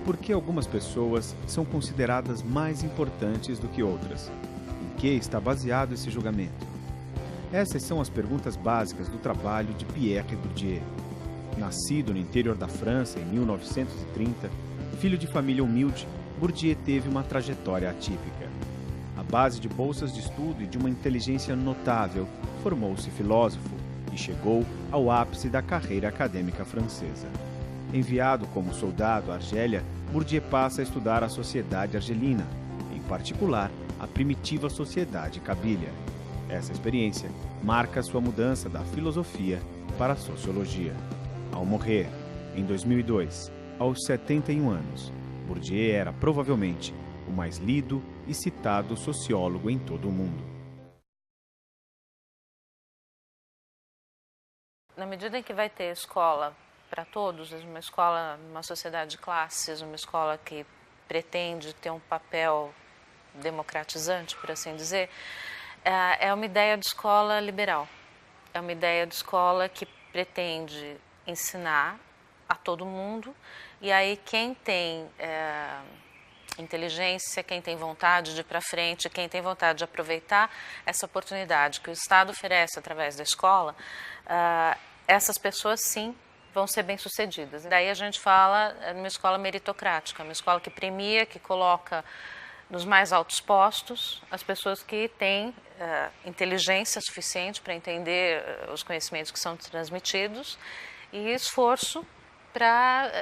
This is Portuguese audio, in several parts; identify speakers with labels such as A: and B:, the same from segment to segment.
A: por que algumas pessoas são consideradas mais importantes do que outras? Em que está baseado esse julgamento? Essas são as perguntas básicas do trabalho de Pierre Bourdieu. Nascido no interior da França em 1930, filho de família humilde, Bourdieu teve uma trajetória atípica. À base de bolsas de estudo e de uma inteligência notável, formou-se filósofo e chegou ao ápice da carreira acadêmica francesa. Enviado como soldado à Argélia, Bourdieu passa a estudar a sociedade argelina, em particular a primitiva sociedade cabília. Essa experiência marca sua mudança da filosofia para a sociologia. Ao morrer, em 2002, aos 71 anos, Bourdieu era provavelmente o mais lido e citado sociólogo em todo o mundo.
B: Na medida em que vai ter escola para todos, uma escola, uma sociedade de classes, uma escola que pretende ter um papel democratizante, por assim dizer, é uma ideia de escola liberal. É uma ideia de escola que pretende ensinar a todo mundo, e aí quem tem inteligência, quem tem vontade de ir para frente, quem tem vontade de aproveitar essa oportunidade que o Estado oferece através da escola, essas pessoas sim vão ser bem-sucedidas. Daí a gente fala numa escola meritocrática, uma escola que premia, que coloca nos mais altos postos as pessoas que têm inteligência suficiente para entender os conhecimentos que são transmitidos e esforço para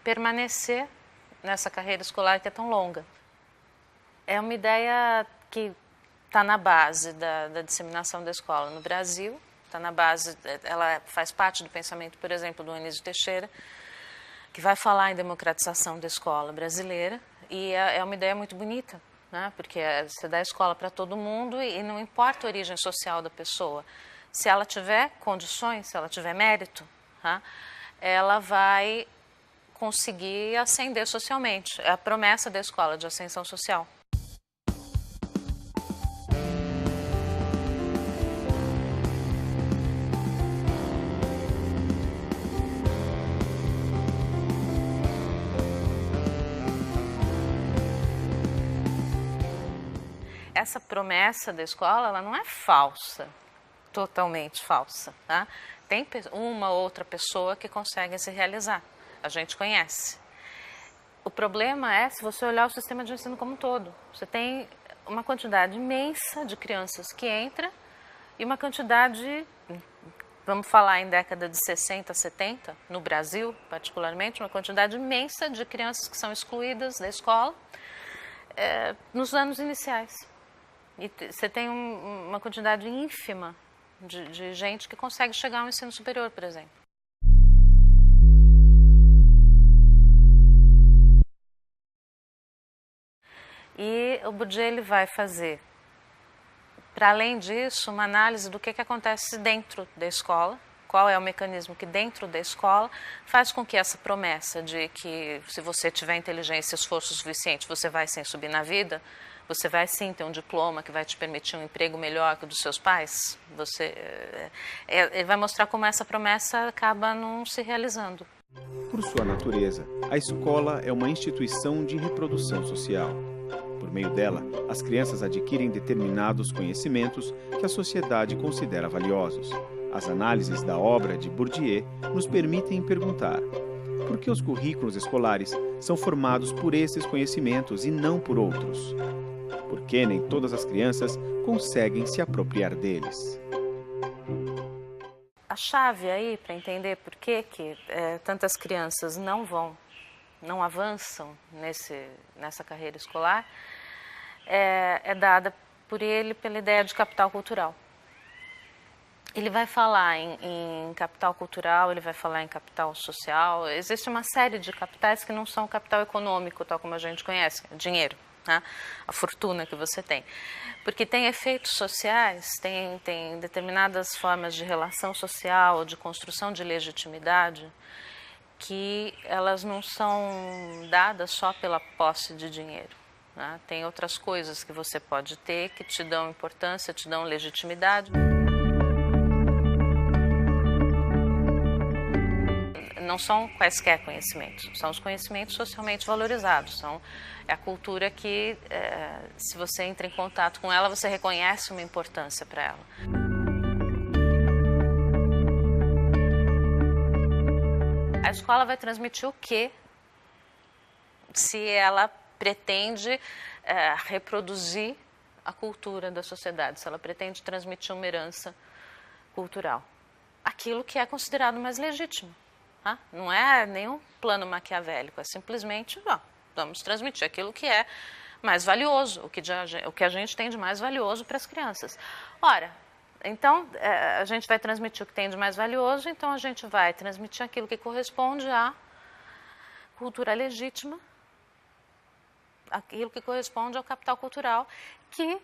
B: permanecer nessa carreira escolar que é tão longa. É uma ideia que está na base da disseminação da escola no Brasil, está na base, ela faz parte do pensamento, por exemplo, do Anísio Teixeira, que vai falar em democratização da escola brasileira, e é uma ideia muito bonita, né? Porque você dá escola para todo mundo e não importa a origem social da pessoa. Se ela tiver condições, se ela tiver mérito, né? Ela vai conseguir ascender socialmente. É a promessa da escola de ascensão social. Essa promessa da escola, ela não é falsa, totalmente falsa, tá? Tem uma ou outra pessoa que consegue se realizar, a gente conhece. O problema é se você olhar o sistema de ensino como um todo. Você tem uma quantidade imensa de crianças que entra e uma quantidade, vamos falar em década de 60, 70, no Brasil particularmente, uma quantidade imensa de crianças que são excluídas da escola nos anos iniciais. E você tem uma quantidade ínfima de gente que consegue chegar ao ensino superior, por exemplo. E o Bourdieu ele vai fazer, para além disso, uma análise do que acontece dentro da escola, qual é o mecanismo que dentro da escola faz com que essa promessa de que se você tiver inteligência e esforço suficiente, você vai sim subir na vida, você vai sim ter um diploma que vai te permitir um emprego melhor que o dos seus pais, ele vai mostrar como essa promessa acaba não se realizando.
A: Por sua natureza, a escola é uma instituição de reprodução social. Por meio dela, as crianças adquirem determinados conhecimentos que a sociedade considera valiosos. As análises da obra de Bourdieu nos permitem perguntar: por que os currículos escolares são formados por esses conhecimentos e não por outros? Por que nem todas as crianças conseguem se apropriar deles?
B: A chave aí para entender por que tantas crianças não avançam nessa carreira escolar é dada por ele pela ideia de capital cultural. Ele vai falar em capital cultural, ele vai falar em capital social. Existe uma série de capitais que não são capital econômico, tal como a gente conhece, dinheiro, né? A fortuna que você tem. Porque tem efeitos sociais, tem determinadas formas de relação social, de construção de legitimidade, que elas não são dadas só pela posse de dinheiro, né? Tem outras coisas que você pode ter que te dão importância, te dão não são quaisquer conhecimentos, são os conhecimentos socialmente valorizados, é a cultura que, se você entra em contato com ela, você reconhece uma importância para ela. A escola vai transmitir o quê se ela pretende reproduzir a cultura da sociedade, se ela pretende transmitir uma herança cultural? Aquilo que é considerado mais legítimo. Tá? Não é nenhum plano maquiavélico, é simplesmente, vamos transmitir aquilo que é mais valioso, o que a gente tem de mais valioso para as crianças. Ora, então, a gente vai transmitir o que tem de mais valioso, então a gente vai transmitir aquilo que corresponde à cultura legítima, aquilo que corresponde ao capital cultural, que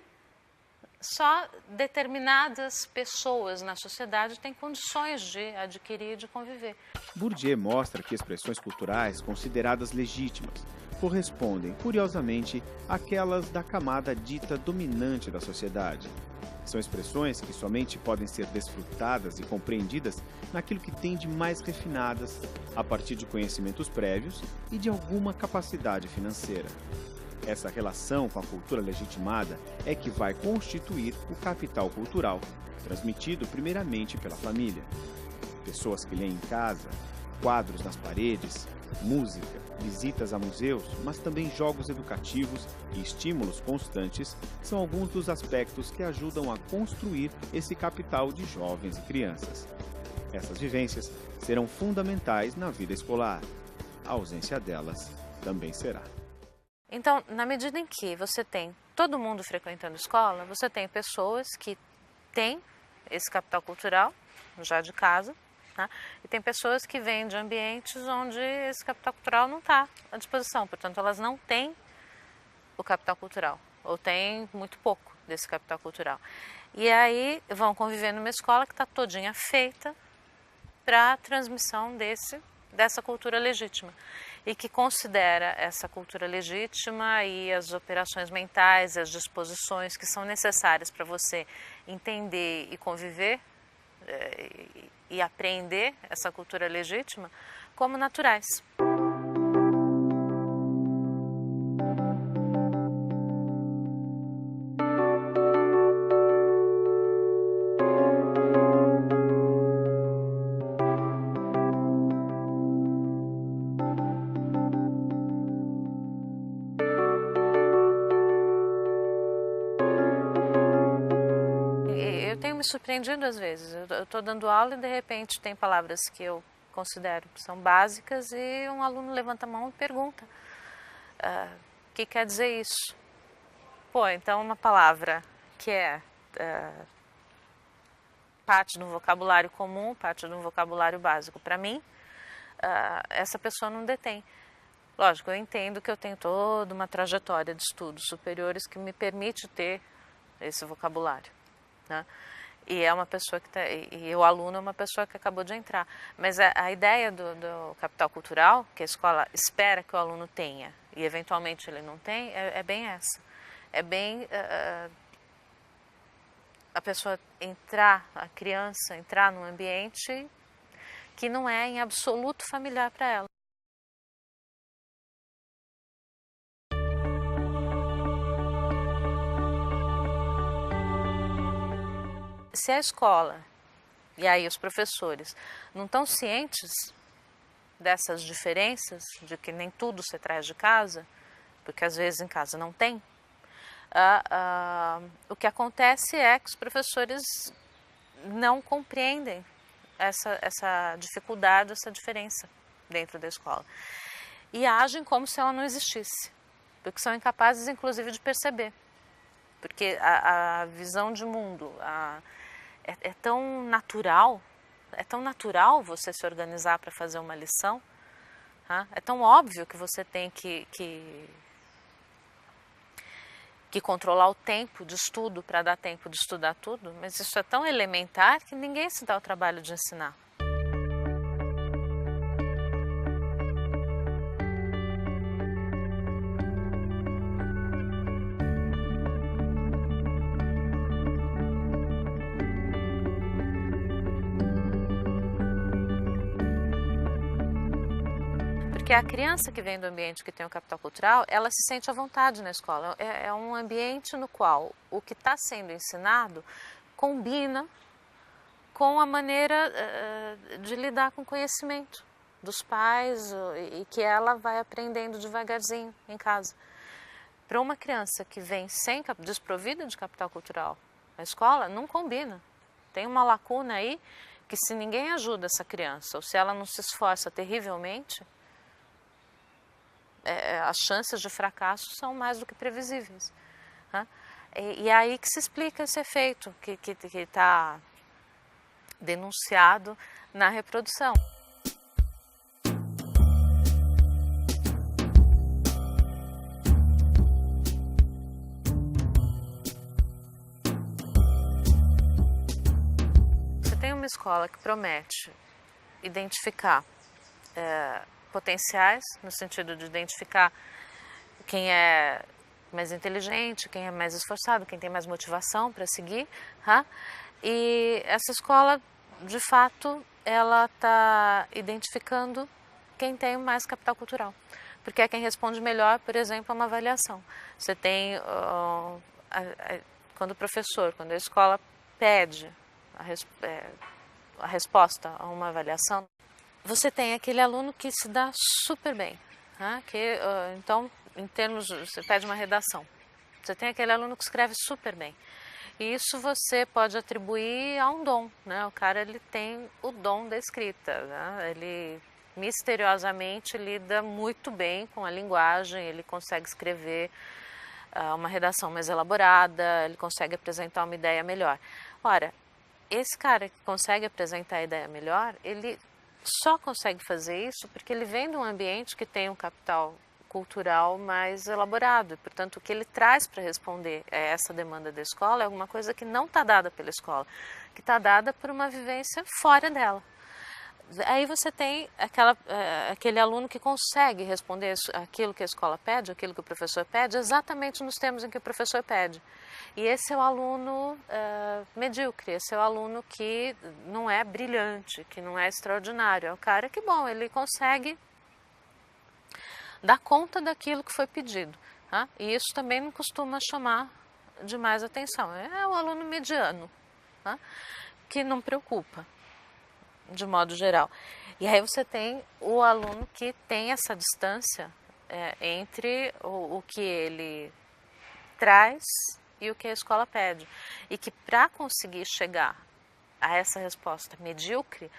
B: só determinadas pessoas na sociedade têm condições de adquirir e de conviver.
A: Bourdieu mostra que expressões culturais consideradas legítimas correspondem, curiosamente, àquelas da camada dita dominante da sociedade. São expressões que somente podem ser desfrutadas e compreendidas naquilo que tem de mais refinadas, a partir de conhecimentos prévios e de alguma capacidade financeira. Essa relação com a cultura legitimada é que vai constituir o capital cultural, transmitido primeiramente pela família. Pessoas que leem em casa, quadros nas paredes, música, visitas a museus, mas também jogos educativos e estímulos constantes são alguns dos aspectos que ajudam a construir esse capital de jovens e crianças. Essas vivências serão fundamentais na vida escolar. A ausência delas também será.
B: Então, na medida em que você tem todo mundo frequentando escola, você tem pessoas que têm esse capital cultural já de casa, tá? E tem pessoas que vêm de ambientes onde esse capital cultural não está à disposição, portanto, elas não têm o capital cultural, ou têm muito pouco desse capital cultural. E aí vão conviver numa escola que está todinha feita para a transmissão dessa cultura legítima, e que considera essa cultura legítima e as operações mentais, as disposições que são necessárias para você entender e conviver e aprender essa cultura legítima como naturais. Me surpreendido às vezes. Eu estou dando aula e de repente tem palavras que eu considero que são básicas e um aluno levanta a mão e pergunta: o que quer dizer isso? Pô, então uma palavra que é parte de um vocabulário comum, parte de um vocabulário básico para mim, essa pessoa não detém. Lógico, eu entendo que eu tenho toda uma trajetória de estudos superiores que me permite ter esse vocabulário, né? E é uma pessoa e o aluno é uma pessoa que acabou de entrar. Mas a ideia do capital cultural, que a escola espera que o aluno tenha, e eventualmente ele não tem, é bem essa. É bem a pessoa a criança entrar num ambiente que não é em absoluto familiar para ela. Se a escola, e aí os professores, não estão cientes dessas diferenças, de que nem tudo se traz de casa, porque às vezes em casa não tem, o que acontece é que os professores não compreendem essa dificuldade, essa diferença dentro da escola. E agem como se ela não existisse, porque são incapazes, inclusive, de perceber. Porque a visão de mundo é tão natural você se organizar para fazer uma lição, tá? É tão óbvio que você tem que controlar o tempo de estudo para dar tempo de estudar tudo, mas isso é tão elementar que ninguém se dá o trabalho de ensinar. Porque a criança que vem do ambiente que tem o capital cultural, ela se sente à vontade na escola. É um ambiente no qual o que está sendo ensinado combina com a maneira de lidar com o conhecimento dos pais e que ela vai aprendendo devagarzinho em casa. Para uma criança que vem desprovida de capital cultural na escola, não combina. Tem uma lacuna aí que, se ninguém ajuda essa criança ou se ela não se esforça terrivelmente, as chances de fracasso são mais do que previsíveis. Né? E é aí que se explica esse efeito que está denunciado na reprodução. Você tem uma escola que promete identificar potenciais, no sentido de identificar quem é mais inteligente, quem é mais esforçado, quem tem mais motivação para seguir. E essa escola, de fato, ela está identificando quem tem mais capital cultural, porque é quem responde melhor, por exemplo, a uma avaliação. Você tem, quando a escola pede a resposta a uma avaliação, você tem aquele aluno que se dá super bem, então, em termos, você pede uma redação, você tem aquele aluno que escreve super bem. E isso você pode atribuir a um dom, né? O cara, ele tem o dom da escrita, né? Ele misteriosamente lida muito bem com a linguagem, ele consegue escrever uma redação mais elaborada, ele consegue apresentar uma ideia melhor. Ora, esse cara que consegue apresentar a ideia melhor, ele só consegue fazer isso porque ele vem de um ambiente que tem um capital cultural mais elaborado. Portanto, o que ele traz para responder a essa demanda da escola é alguma coisa que não está dada pela escola, que está dada por uma vivência fora dela. Aí você tem aquele aluno que consegue responder aquilo que a escola pede, aquilo que o professor pede, exatamente nos termos em que o professor pede. E esse é o aluno medíocre, esse é o aluno que não é brilhante, que não é extraordinário. É o cara que, bom, ele consegue dar conta daquilo que foi pedido. E isso também não costuma chamar demais atenção. É o aluno mediano, que não preocupa, de modo geral. E aí você tem o aluno que tem essa distância entre o que ele traz e o que a escola pede. E que, para conseguir chegar a essa resposta medíocre,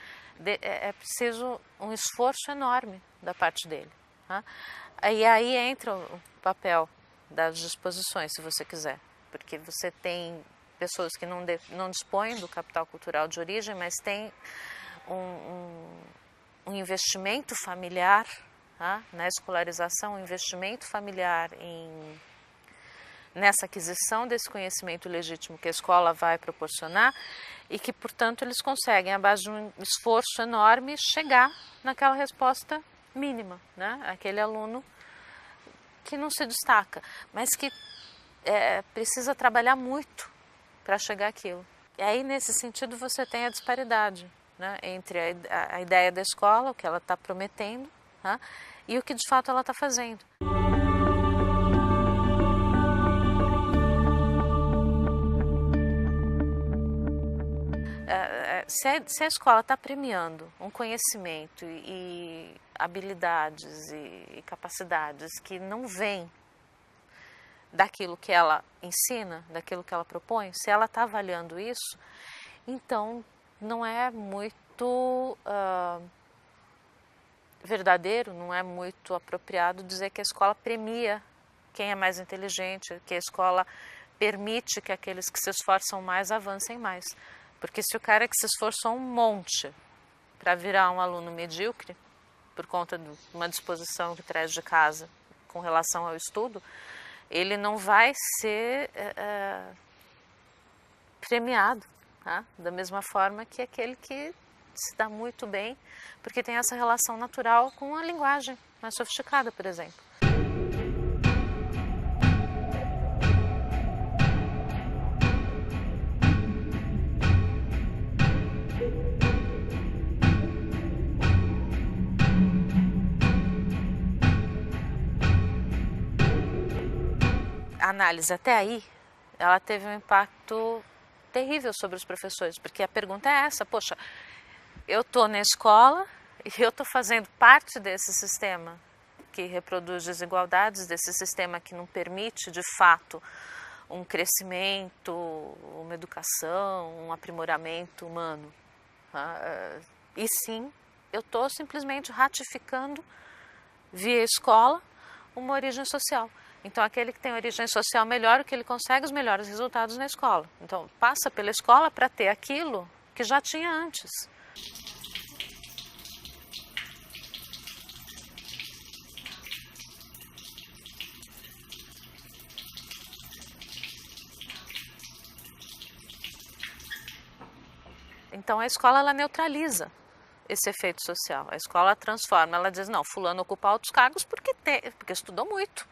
B: é preciso um esforço enorme da parte dele. E aí entra o papel das disposições, se você quiser, porque você tem pessoas que não dispõem do capital cultural de origem, mas tem um investimento familiar na escolarização, um investimento familiar nessa aquisição desse conhecimento legítimo que a escola vai proporcionar e que, portanto, eles conseguem, à base de um esforço enorme, chegar naquela resposta mínima, aquele aluno que não se destaca, mas que precisa trabalhar muito para chegar àquilo. E aí, nesse sentido, você tem a disparidade, entre a ideia da escola, o que ela está prometendo, e o que de fato ela está fazendo. Se a escola está premiando um conhecimento e habilidades e capacidades que não vêm daquilo que ela ensina, daquilo que ela propõe, se ela está avaliando isso, então não é muito verdadeiro, não é muito apropriado dizer que a escola premia quem é mais inteligente, que a escola permite que aqueles que se esforçam mais avancem mais. Porque se o cara que se esforçou um monte para virar um aluno medíocre, por conta de uma disposição que traz de casa com relação ao estudo, ele não vai ser premiado, da mesma forma que aquele que se dá muito bem, porque tem essa relação natural com a linguagem mais sofisticada, por exemplo. a análise até aí, ela teve um impacto terrível sobre os professores, porque a pergunta é essa, poxa, eu estou na escola e eu estou fazendo parte desse sistema que reproduz desigualdades, desse sistema que não permite, de fato, um crescimento, uma educação, um aprimoramento humano. E sim, eu estou simplesmente ratificando, via escola, uma origem social. Então, aquele que tem origem social melhor, o que ele consegue os melhores resultados na escola. Então, passa pela escola para ter aquilo que já tinha antes. Então, a escola ela neutraliza esse efeito social. A escola transforma, ela diz, não, fulano ocupa altos cargos porque estudou muito.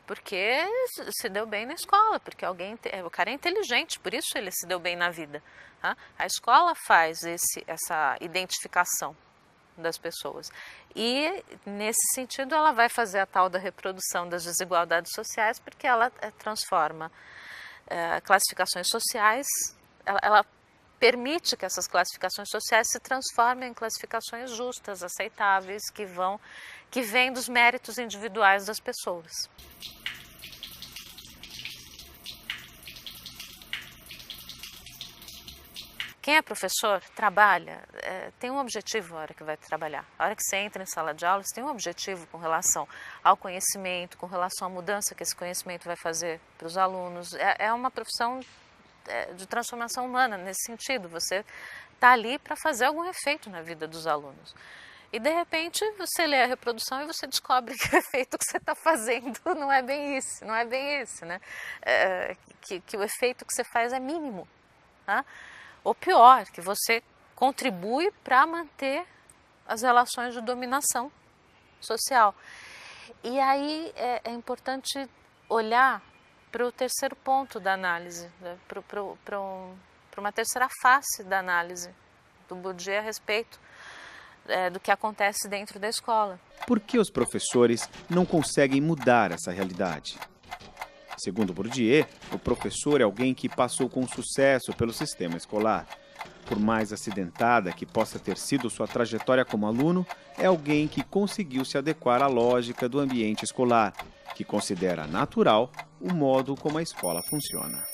B: Porque se deu bem na escola, porque o cara é inteligente, por isso ele se deu bem na vida. A escola faz essa identificação das pessoas. E, nesse sentido, ela vai fazer a tal da reprodução das desigualdades sociais, porque ela transforma classificações sociais, ela permite que essas classificações sociais se transformem em classificações justas, aceitáveis, que vêm dos méritos individuais das pessoas. Quem é professor, trabalha, tem um objetivo na hora que vai trabalhar. A hora que você entra em sala de aula, você tem um objetivo com relação ao conhecimento, com relação à mudança que esse conhecimento vai fazer para os alunos. É uma profissão de transformação humana, nesse sentido. Você está ali para fazer algum efeito na vida dos alunos. E, de repente, você lê a reprodução e você descobre que o efeito que você está fazendo não é bem isso, né? Que o efeito que você faz é mínimo. Ou pior, que você contribui para manter as relações de dominação social. E aí é importante olhar para o terceiro ponto da análise, né? para uma terceira face da análise do Bourdieu a respeito do que acontece dentro da escola.
A: Por que os professores não conseguem mudar essa realidade? Segundo Bourdieu, o professor é alguém que passou com sucesso pelo sistema escolar. Por mais acidentada que possa ter sido sua trajetória como aluno, é alguém que conseguiu se adequar à lógica do ambiente escolar, que considera natural o modo como a escola funciona.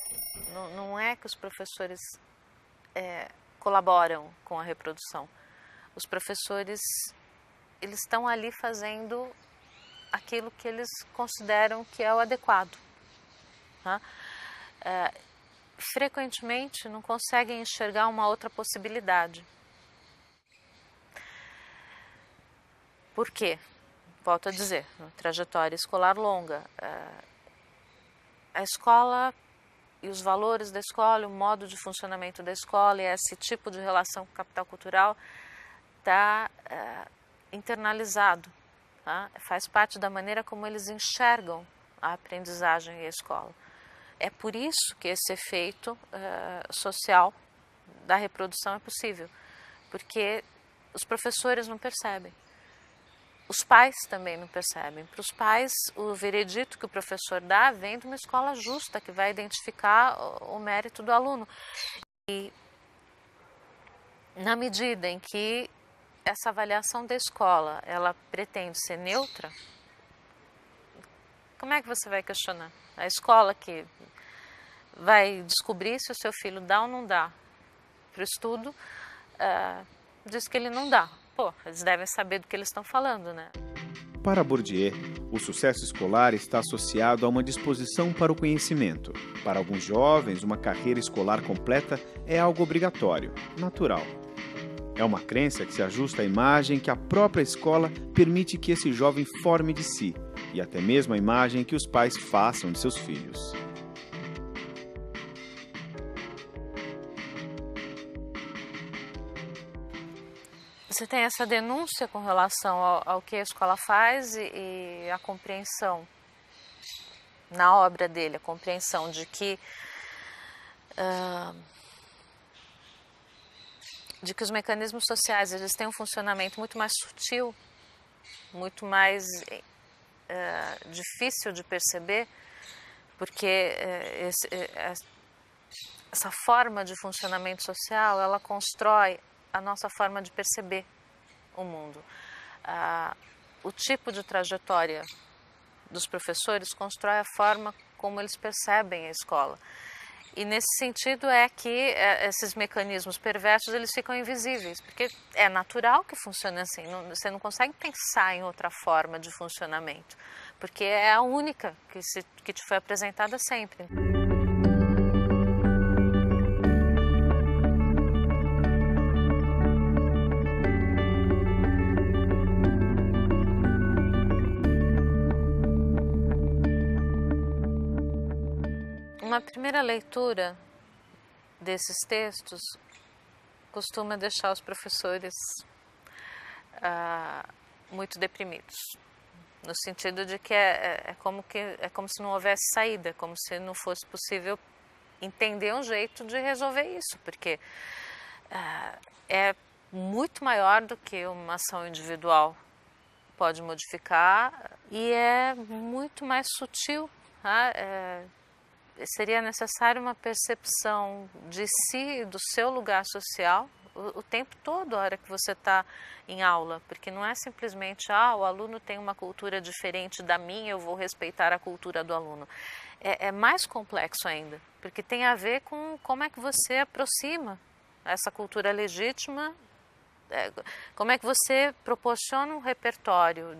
B: Não é que os professores colaboram com a reprodução. Os professores, eles estão ali fazendo aquilo que eles consideram que é o adequado. Frequentemente não conseguem enxergar uma outra possibilidade. Por quê? Volto a dizer, uma trajetória escolar longa. A escola e os valores da escola, o modo de funcionamento da escola e esse tipo de relação com o capital cultural está internalizado. Faz parte da maneira como eles enxergam a aprendizagem e a escola. É por isso que esse efeito social da reprodução é possível, porque os professores não percebem. Os pais também não percebem. Para os pais, o veredito que o professor dá vem de uma escola justa, que vai identificar o mérito do aluno. E, na medida em que essa avaliação da escola, ela pretende ser neutra, como é que você vai questionar? A escola que vai descobrir se o seu filho dá ou não dá para o estudo, diz que ele não dá. Eles devem saber do que eles estão falando, né?
A: Para Bourdieu, o sucesso escolar está associado a uma disposição para o conhecimento. Para alguns jovens, uma carreira escolar completa é algo obrigatório, natural. É uma crença que se ajusta à imagem que a própria escola permite que esse jovem forme de si, e até mesmo a imagem que os pais façam de seus filhos.
B: Você tem essa denúncia com relação ao que a escola faz e a compreensão na obra dele, a compreensão de que os mecanismos sociais eles têm um funcionamento muito mais sutil, muito mais difícil de perceber porque essa forma de funcionamento social, ela constrói a nossa forma de perceber o mundo. O tipo de trajetória dos professores constrói a forma como eles percebem a escola. E nesse sentido é que esses mecanismos perversos, eles ficam invisíveis, porque é natural que funcione assim, você não consegue pensar em outra forma de funcionamento, porque é a única que te foi apresentada sempre. Uma primeira leitura desses textos costuma deixar os professores muito deprimidos, no sentido de que é como se não houvesse saída, como se não fosse possível entender um jeito de resolver isso, porque é muito maior do que uma ação individual pode modificar e é muito mais sutil. Seria necessário uma percepção de si, do seu lugar social, o tempo todo, a hora que você está em aula, porque não é simplesmente, o aluno tem uma cultura diferente da minha, eu vou respeitar a cultura do aluno. É mais complexo ainda, porque tem a ver com como é que você aproxima essa cultura legítima, como é que você proporciona um repertório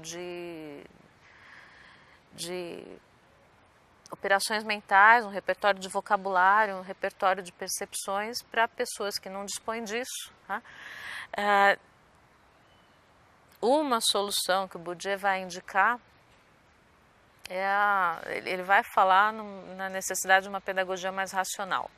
B: de operações mentais, um repertório de vocabulário, um repertório de percepções para pessoas que não dispõem disso. Uma solução que o Bourdieu vai indicar ele vai falar na necessidade de uma pedagogia mais racional.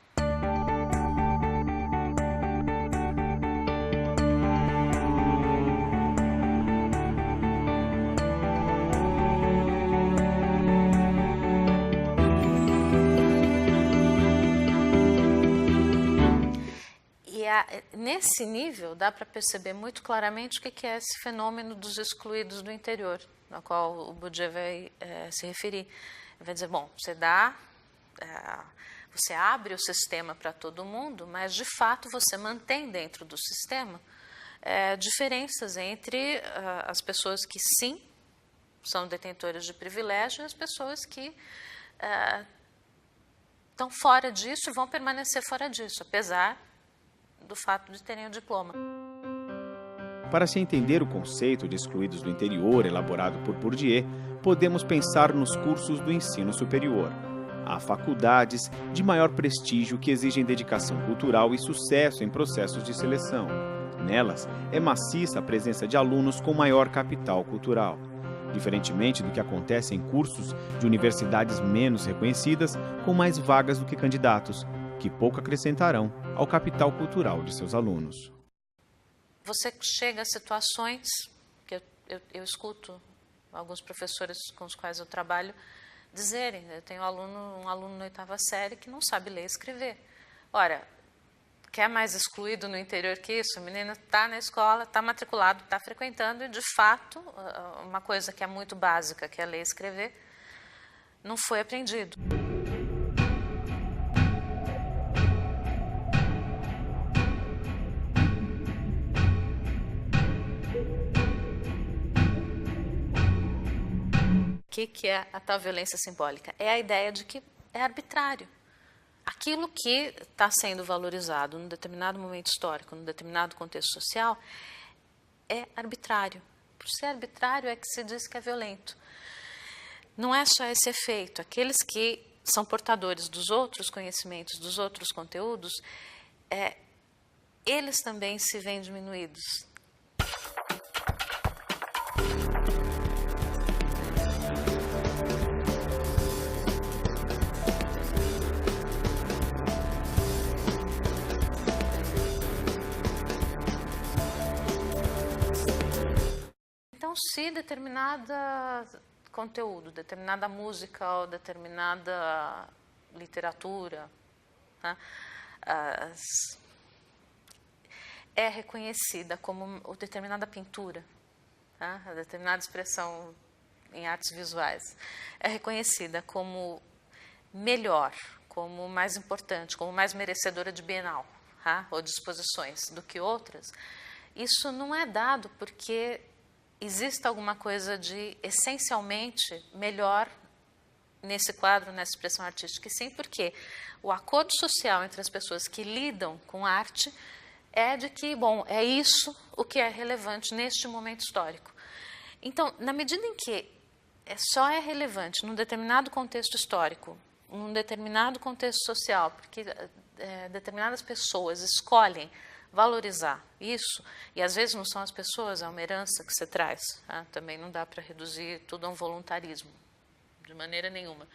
B: Nesse nível, dá para perceber muito claramente o que é esse fenômeno dos excluídos do interior, ao qual o Bourdieu vai se referir. Ele vai dizer, bom, você abre o sistema para todo mundo, mas de fato você mantém dentro do sistema diferenças entre as pessoas que sim são detentores de privilégio e as pessoas que estão fora disso e vão permanecer fora disso, apesar do fato de terem o diploma.
A: Para se entender o conceito de excluídos do interior elaborado por Bourdieu, podemos pensar nos cursos do ensino superior. Há faculdades de maior prestígio que exigem dedicação cultural e sucesso em processos de seleção. Nelas, é maciça a presença de alunos com maior capital cultural. Diferentemente do que acontece em cursos de universidades menos reconhecidas, com mais vagas do que candidatos, que pouco acrescentarão ao capital cultural de seus alunos.
B: Você chega a situações que eu escuto alguns professores com os quais eu trabalho dizerem, eu tenho um aluno na 8ª série que não sabe ler e escrever. Ora, quer mais excluído no interior que isso? O menino está na escola, está matriculado, está frequentando e, de fato, uma coisa que é muito básica, que é ler e escrever, não foi aprendido. O que é a tal violência simbólica? É a ideia de que é arbitrário. Aquilo que está sendo valorizado num determinado momento histórico, num determinado contexto social, é arbitrário. Por ser arbitrário é que se diz que é violento. Não é só esse efeito. Aqueles que são portadores dos outros conhecimentos, dos outros conteúdos, eles também se veem diminuídos. Então, se determinada conteúdo, determinada música ou determinada literatura, né, é reconhecida como determinada pintura, tá, determinada expressão em artes visuais, é reconhecida como melhor, como mais importante, como mais merecedora de bienal, ou de exposições do que outras, isso não é dado porque existe alguma coisa de essencialmente melhor nesse quadro, nessa expressão artística, e sim porque o acordo social entre as pessoas que lidam com arte é de que, bom, é isso o que é relevante neste momento histórico. Então, na medida em que só é relevante num determinado contexto histórico, num determinado contexto social, porque determinadas pessoas escolhem valorizar isso, e às vezes não são as pessoas, é uma herança que você traz, também não dá para reduzir tudo a um voluntarismo, de maneira nenhuma.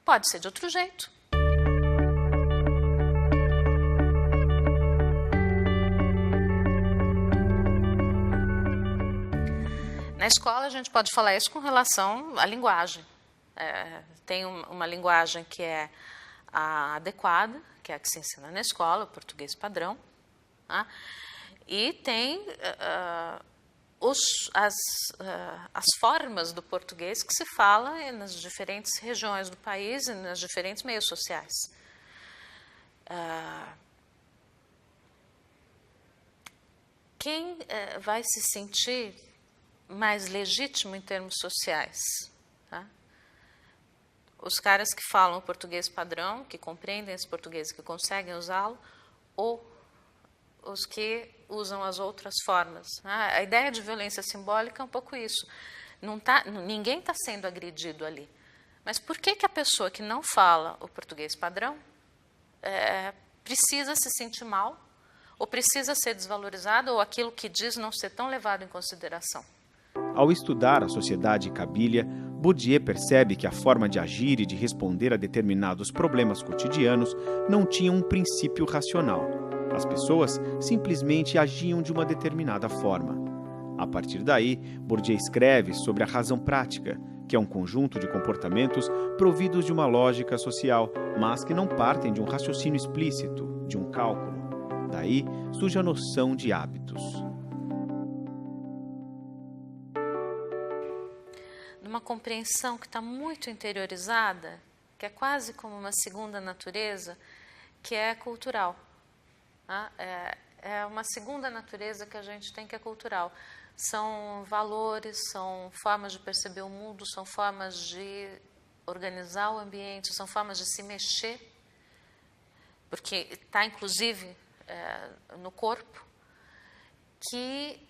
B: Pode ser de outro jeito. Na escola a gente pode falar isso com relação à linguagem. Tem uma linguagem que é a adequada, que é a que se ensina na escola, o português padrão, e tem as formas do português que se fala nas diferentes regiões do país e nas diferentes meios sociais. Quem vai se sentir mais legítimo em termos sociais? Os caras que falam o português padrão, que compreendem esse português e que conseguem usá-lo, ou os que usam as outras formas. A ideia de violência simbólica é um pouco isso. Ninguém está sendo agredido ali. Mas por que a pessoa que não fala o português padrão precisa se sentir mal, ou precisa ser desvalorizada, ou aquilo que diz não ser tão levado em consideração?
A: Ao estudar a sociedade cabília, Bourdieu percebe que a forma de agir e de responder a determinados problemas cotidianos não tinha um princípio racional. As pessoas simplesmente agiam de uma determinada forma. A partir daí, Bourdieu escreve sobre a razão prática, que é um conjunto de comportamentos providos de uma lógica social, mas que não partem de um raciocínio explícito, de um cálculo. Daí surge a noção de hábitos.
B: Numa compreensão que está muito interiorizada, que é quase como uma segunda natureza, que é cultural. É uma segunda natureza que a gente tem, que é cultural. São valores, são formas de perceber o mundo, são formas de organizar o ambiente, são formas de se mexer, porque está inclusive no corpo, que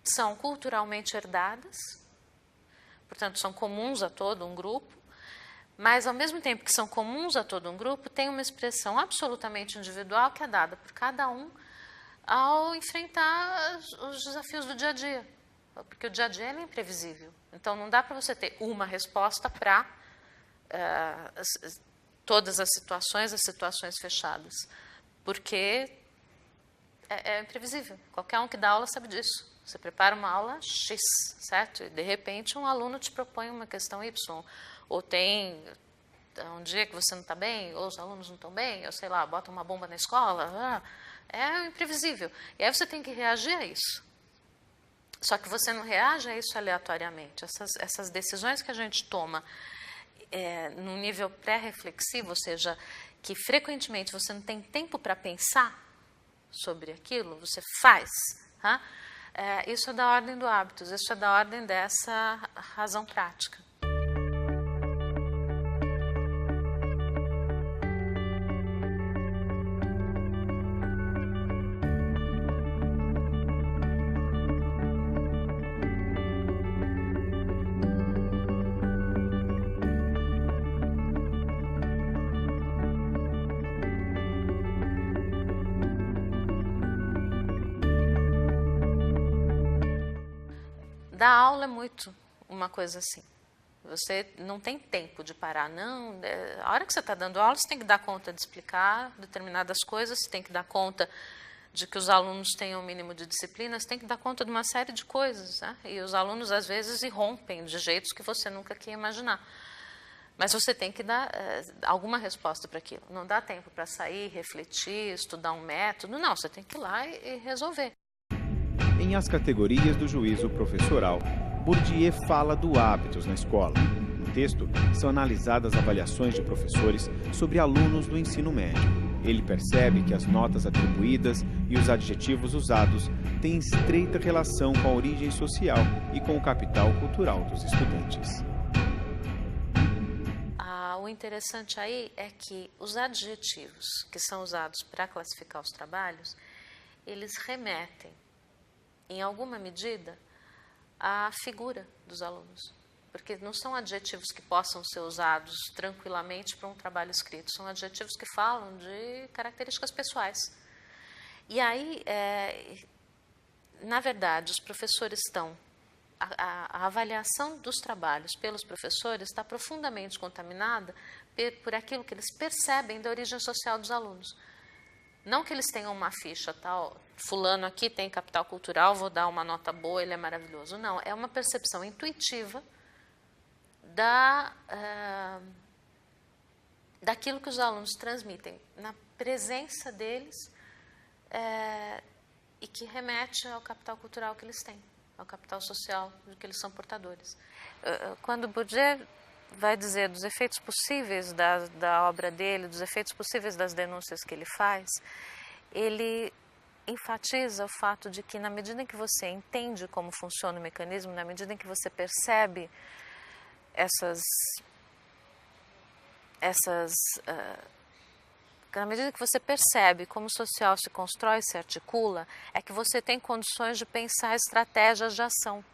B: são culturalmente herdadas, portanto são comuns a todo um grupo, mas ao mesmo tempo que são comuns a todo um grupo, tem uma expressão absolutamente individual que é dada por cada um ao enfrentar os desafios do dia a dia, porque o dia a dia é imprevisível. Então não dá para você ter uma resposta para todas as situações fechadas, porque é imprevisível. Qualquer um que dá aula sabe disso. Você prepara uma aula X, certo? E de repente um aluno te propõe uma questão Y, ou tem um dia que você não está bem, ou os alunos não estão bem, ou sei lá, bota uma bomba na escola, é imprevisível. E aí você tem que reagir a isso. Só que você não reage a isso aleatoriamente. Essas decisões que a gente toma num nível pré-reflexivo, ou seja, que frequentemente você não tem tempo para pensar sobre aquilo, você faz. Isso é da ordem do hábitos, isso é da ordem dessa razão prática. Dar aula é muito uma coisa assim. Você não tem tempo de parar, não. A hora que você está dando aula, você tem que dar conta de explicar determinadas coisas, você tem que dar conta de que os alunos tenham o mínimo de disciplina, você tem que dar conta de uma série de coisas, né? E os alunos, às vezes, irrompem de jeitos que você nunca quer imaginar. Mas você tem que dar alguma resposta para aquilo. Não dá tempo para sair, refletir, estudar um método. Não, você tem que ir lá e resolver.
A: Em As Categorias do Juízo Professoral, Bourdieu fala do hábitos na escola. No texto, são analisadas avaliações de professores sobre alunos do ensino médio. Ele percebe que as notas atribuídas e os adjetivos usados têm estreita relação com a origem social e com o capital cultural dos estudantes.
B: O interessante aí é que os adjetivos que são usados para classificar os trabalhos, eles remetem, em alguma medida, à figura dos alunos. Porque não são adjetivos que possam ser usados tranquilamente para um trabalho escrito, são adjetivos que falam de características pessoais. E aí, na verdade, os professores estão... A avaliação dos trabalhos pelos professores está profundamente contaminada por aquilo que eles percebem da origem social dos alunos. Não que eles tenham uma ficha, tal, fulano aqui tem capital cultural, vou dar uma nota boa, ele é maravilhoso. Não, é uma percepção intuitiva daquilo que os alunos transmitem na presença deles e que remete ao capital cultural que eles têm, ao capital social de que eles são portadores. Quando Bourdieu vai dizer dos efeitos possíveis da obra dele, dos efeitos possíveis das denúncias que ele faz, ele enfatiza o fato de que, na medida em que você entende como funciona o mecanismo, na medida em que você percebe na medida que você percebe como o social se constrói e se articula, é que você tem condições de pensar estratégias de ação.